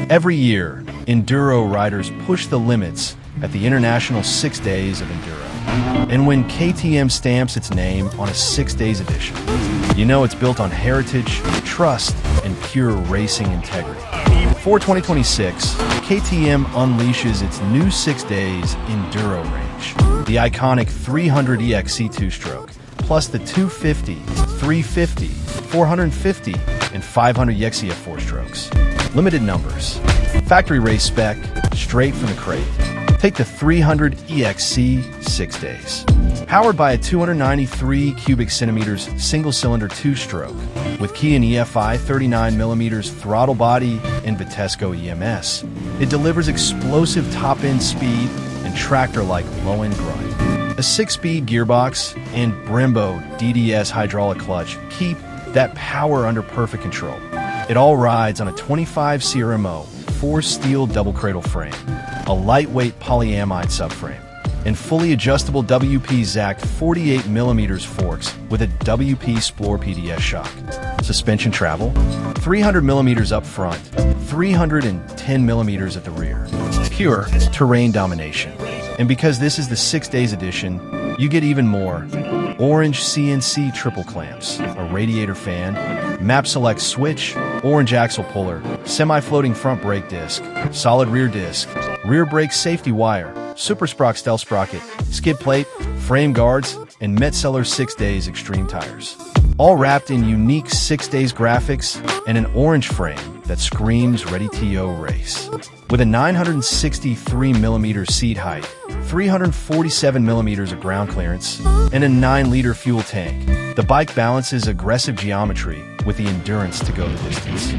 Every year, Enduro riders push the limits at the International 6 Days of Enduro. And when KTM stamps its name on a 6 Days edition, you know it's built on heritage, trust, and pure racing integrity. For 2026, KTM unleashes its new 6 Days Enduro range. The iconic 300 EXC two-stroke, plus the 250, 350, 450, and 500 XACT four-strokes. Limited numbers. Factory race spec, straight from the crate. Take the 300 EXC 6 Days. Powered by a 293 cubic centimeters single-cylinder two-stroke with Keihin EFI 39mm throttle body and Vitesco EMS, it delivers explosive top-end speed and tractor-like low-end grind. A 6-speed gearbox and Brembo DDS hydraulic clutch keep that power under perfect control. It all rides on a 25 CRMO 4-steel double cradle frame, a lightweight polyamide subframe, and fully adjustable WP XACT 48mm forks with a WP Splore PDS shock. Suspension travel, 300mm up front, 310mm at the rear. Pure terrain domination. And because this is the 6 Days edition, you get even more. Orange CNC triple clamps, a radiator fan, map select switch, orange axle puller, semi-floating front brake disc, solid rear disc, rear brake safety wire, Super Sprock stealth sprocket, skid plate, frame guards, and Metzeler 6 Days Extreme tires. All wrapped in unique 6 Days graphics and an orange frame that screams Ready TO Race. With a 963mm seat height, 347mm of ground clearance, and a 9-liter fuel tank, the bike balances aggressive geometry with the endurance to go the distance.